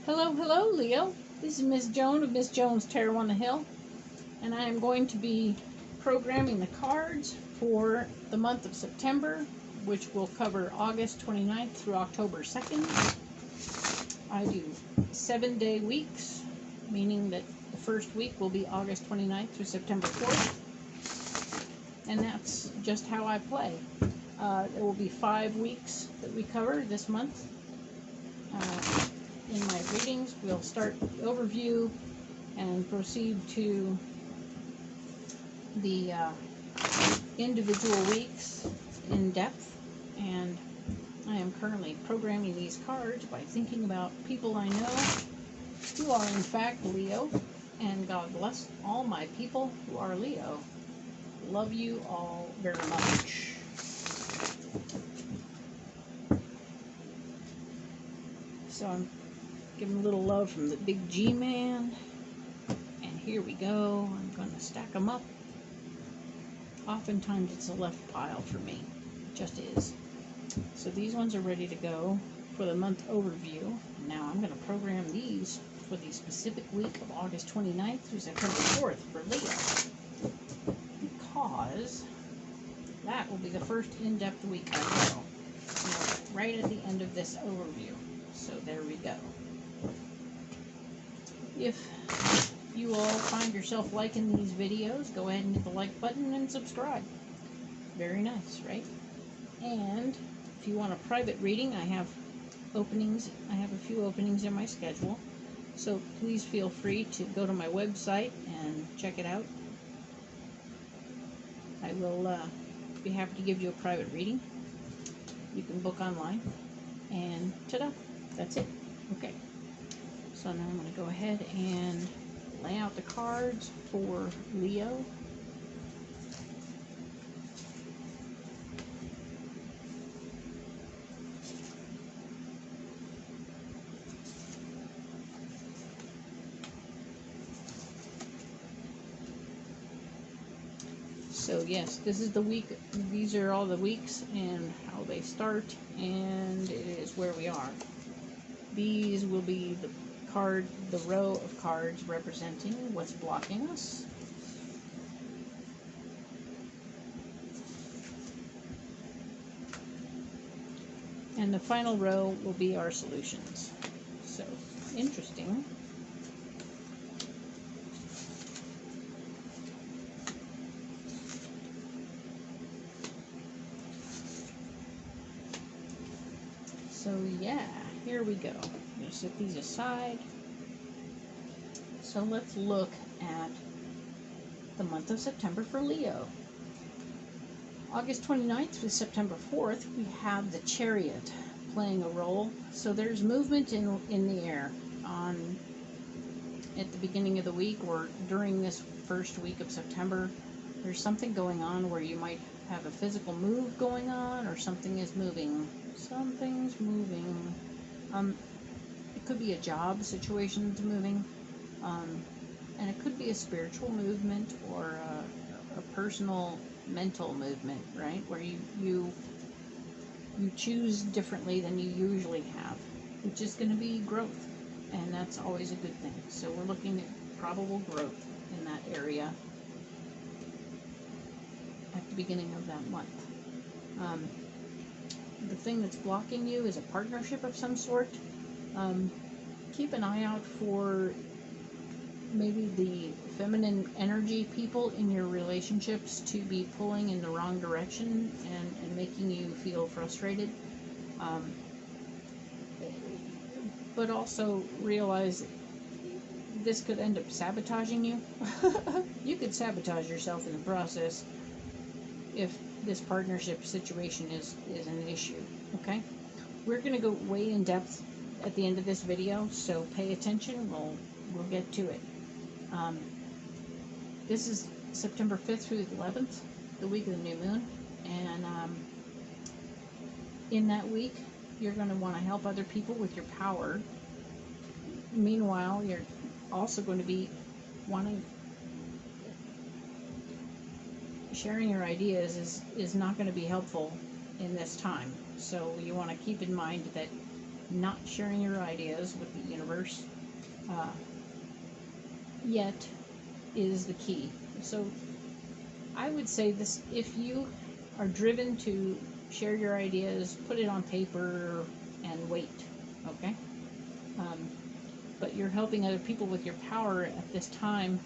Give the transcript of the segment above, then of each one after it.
Hello, hello, Leo. This is Miss Joan of Miss Jones Tarot on the Hill, and I am going to be programming the cards for the month of September, which will cover August 29th through October 2nd. I do 7-day weeks, meaning that the first week will be August 29th through September 4th, and that's just how I play. There will be 5 weeks that we cover this month. In my readings, we'll start the overview and proceed to the individual weeks in depth. And I am currently programming these cards by thinking about people I know who are in fact Leo, and God bless all my people who are Leo. Love you all very much. So I'm giving a little love from the big G-Man. And here we go. I'm going to stack them up. Oftentimes it's a left pile for me. It just is. So these ones are ready to go for the month overview. Now I'm going to program these for the specific week of August 29th through September 4th for Leo. Because that will be the first in-depth week I go. Right at the end of this overview. So there we go. If you all find yourself liking these videos, go ahead and hit the like button and subscribe. Very nice, right? And if you want a private reading, I have openings. I have a few openings in my schedule. So please feel free to go to my website and check it out. I will be happy to give you a private reading. You can book online. And ta-da! That's it. Okay. So now I'm going to go ahead and lay out the cards for Leo. So yes, this is the week. These are all the weeks and how they start, and it is where we are. These will be the row of cards representing what's blocking us. And the final row will be our solutions. So, interesting. So yeah, here we go. I'm going to set these aside. So let's look at the month of September for Leo. August 29th through September 4th, we have the Chariot playing a role. So there's movement in the air at the beginning of the week, or during this first week of September. There's something going on where you might have a physical move going on, or something is moving. Something's moving. It could be a job situation that's moving. And it could be a spiritual movement or a personal mental movement, right? Where you choose differently than you usually have, which is going to be growth. And that's always a good thing. So we're looking at probable growth in that area at the beginning of that month. The thing that's blocking you is a partnership of some sort. Keep an eye out for maybe the feminine energy people in your relationships to be pulling in the wrong direction and making you feel frustrated. But also realize this could end up sabotaging you. You could sabotage yourself in the process if this partnership situation is an issue, okay? We're going to go way in depth at the end of this video, so pay attention. We'll get to it. This is September 5th through the 11th, the week of the new moon, and in that week, you're going to want to help other people with your power. Meanwhile, you're also going to be wanting... Sharing your ideas is not going to be helpful in this time. So you want to keep in mind that not sharing your ideas with the universe yet is the key. So I would say this: if you are driven to share your ideas, put it on paper and wait, okay? But you're helping other people with your power at this time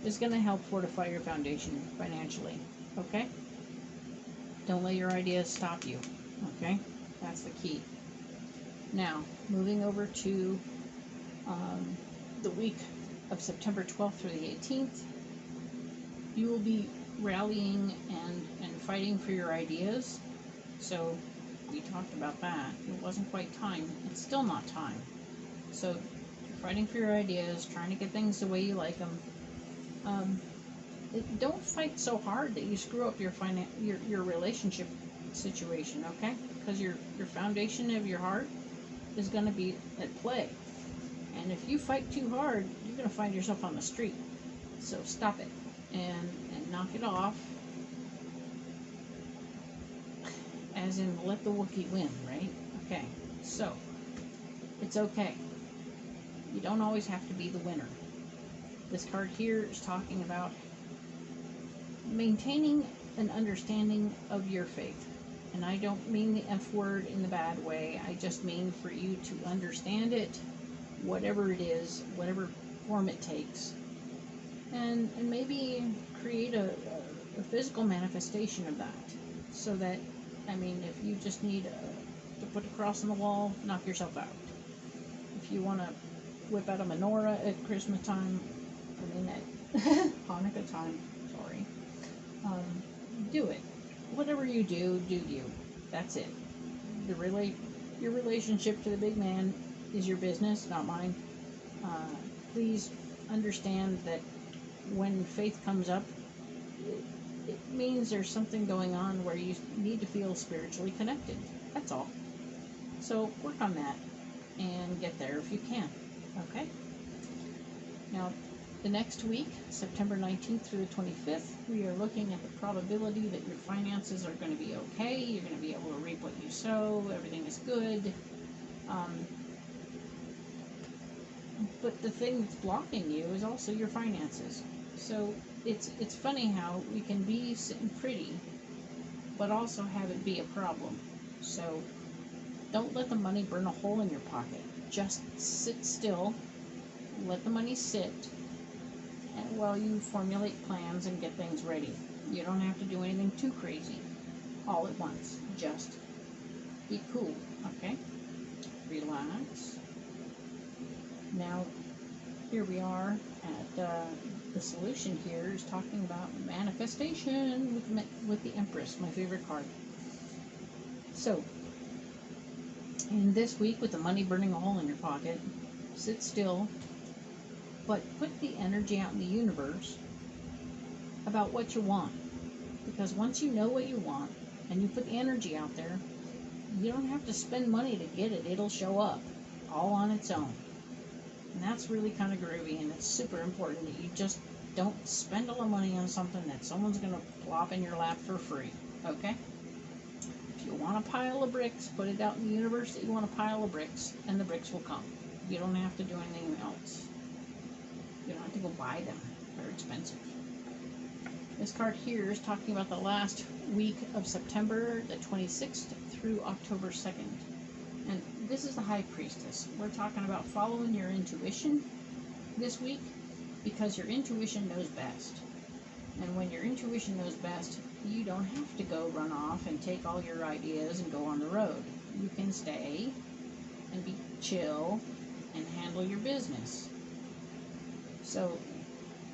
is going to help fortify your foundation financially, okay? Don't let your ideas stop you, okay? That's the key. Now, moving over to the week of September 12th through the 18th, you will be rallying and fighting for your ideas. So we talked about that. It wasn't quite time. It's still not time. So you're fighting for your ideas, trying to get things the way you like them. Don't fight so hard that you screw up your relationship situation, okay? Because your foundation of your heart is going to be at play. And if you fight too hard, you're going to find yourself on the street. So stop it and knock it off. As in, let the Wookiee win, right? Okay, so it's okay. You don't always have to be the winner. This card here is talking about maintaining an understanding of your faith. And I don't mean the F word in the bad way. I just mean for you to understand it, whatever it is, whatever form it takes. And maybe create a physical manifestation of that. So that, I mean, if you just need to put a cross on the wall, knock yourself out. If you want to whip out a menorah at Christmas time, I mean at Hanukkah time, sorry, do it. Whatever you do, do you. That's it. Your relationship to the big man is your business, not mine. Please understand that when faith comes up, it means there's something going on where you need to feel spiritually connected. That's all. So work on that and get there if you can. Okay? Now, the next week, September 19th through the 25th, we are looking at the probability that your finances are going to be okay. You're going to be able to reap what you sow. Everything is good. But the thing that's blocking you is also your finances. So it's funny how we can be sitting pretty, but also have it be a problem. So don't let the money burn a hole in your pocket. Just sit still, let the money sit, and while you formulate plans and get things ready. You don't have to do anything too crazy all at once. Just be cool, okay? Relax. Now, here we are at the solution here is talking about manifestation with the Empress, my favorite card. So, in this week with the money burning a hole in your pocket, sit still, but put the energy out in the universe about what you want. Because once you know what you want and you put the energy out there, you don't have to spend money to get it. It'll show up all on its own. And that's really kind of groovy, and it's super important that you just don't spend all the money on something that someone's going to plop in your lap for free, okay? If you want a pile of bricks, put it out in the universe that you want a pile of bricks, and the bricks will come. You don't have to do anything else. You don't have to go buy them. They're expensive. This card here is talking about the last week of September, the 26th through October 2nd. And this is the High Priestess. We're talking about following your intuition this week because your intuition knows best. And when your intuition knows best, you don't have to go run off and take all your ideas and go on the road. You can stay and be chill and handle your business. So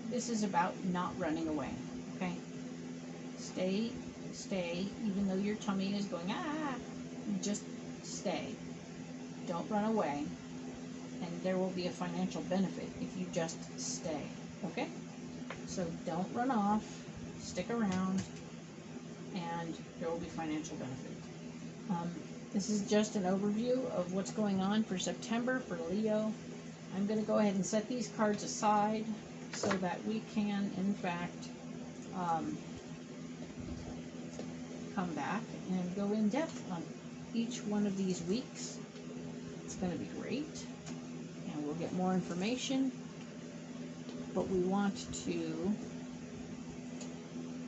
this is about not running away, okay? Stay, even though your tummy is going, just stay. Don't run away, and there will be a financial benefit if you just stay, okay? So don't run off, stick around, and there will be financial benefit. This is just an overview of what's going on for September for Leo. I'm going to go ahead and set these cards aside so that we can, in fact, come back and go in depth on each one of these weeks going to be great, and we'll get more information, but we want to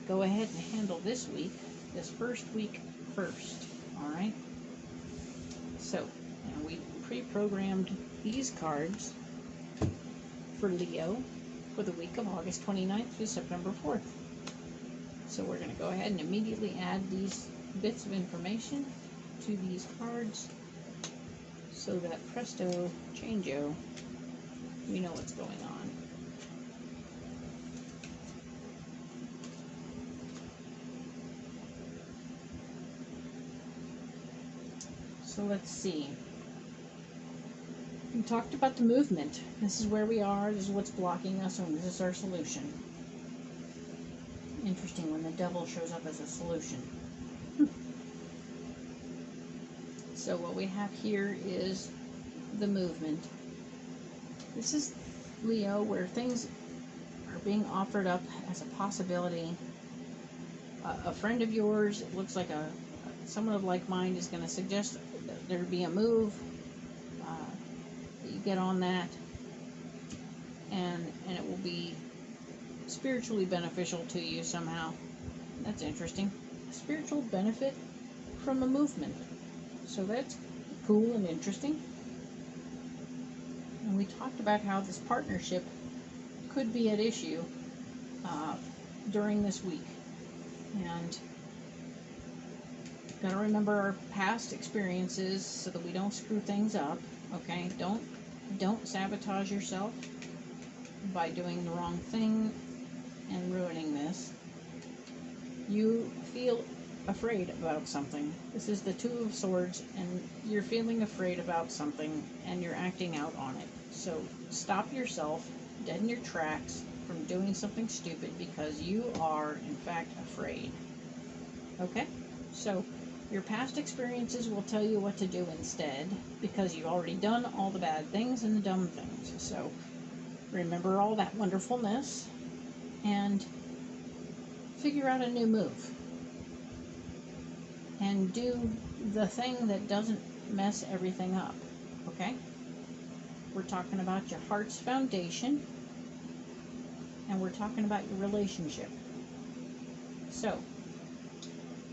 go ahead and handle this week, this first week first, all right? So, and we pre-programmed these cards for Leo for the week of August 29th through September 4th. So we're going to go ahead and immediately add these bits of information to these cards so that presto changeo, we know what's going on. So let's see. We talked about the movement. This is where we are, this is what's blocking us, and this is our solution. Interesting when the devil shows up as a solution. So what we have here is the movement. This is, Leo, where things are being offered up as a possibility. A friend of yours, it looks like someone of like mind is going to suggest that there be a move. You get on that, and it will be spiritually beneficial to you somehow. That's interesting. Spiritual benefit from a movement. So that's cool and interesting. And we talked about how this partnership could be at issue during this week. And gotta remember our past experiences so that we don't screw things up. Okay? Don't sabotage yourself by doing the wrong thing and ruining this. You feel afraid about something. This is the Two of Swords, and you're feeling afraid about something and you're acting out on it. So stop yourself dead in your tracks from doing something stupid because you are in fact afraid. Okay? So your past experiences will tell you what to do instead because you've already done all the bad things and the dumb things. So remember all that wonderfulness and figure out a new move. And do the thing that doesn't mess everything up. Okay? We're talking about your heart's foundation, and we're talking about your relationship. So,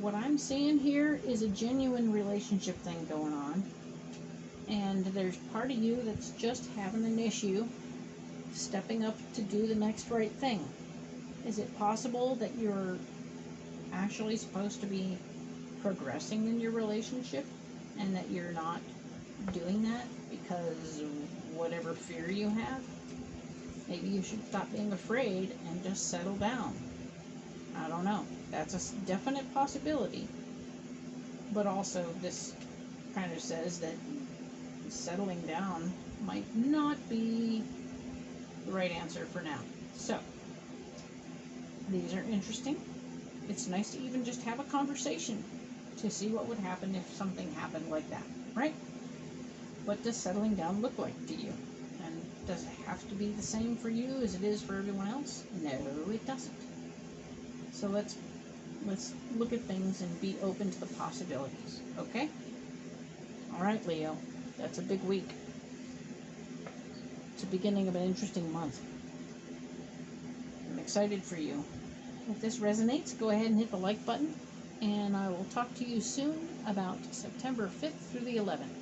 what I'm seeing here is a genuine relationship thing going on, and there's part of you that's just having an issue stepping up to do the next right thing. Is it possible that you're actually supposed to be progressing in your relationship and that you're not doing that because of whatever fear you have? Maybe you should stop being afraid and just settle down. I don't know. That's a definite possibility. But also this kind of says that settling down might not be the right answer for now. So these are interesting. It's nice to even just have a conversation to see what would happen if something happened like that, right? What does settling down look like to you? And does it have to be the same for you as it is for everyone else? No, it doesn't. So let's look at things and be open to the possibilities, okay? All right, Leo, that's a big week. It's the beginning of an interesting month. I'm excited for you. If this resonates, go ahead and hit the like button, and I will talk to you soon about September 5th through the 11th.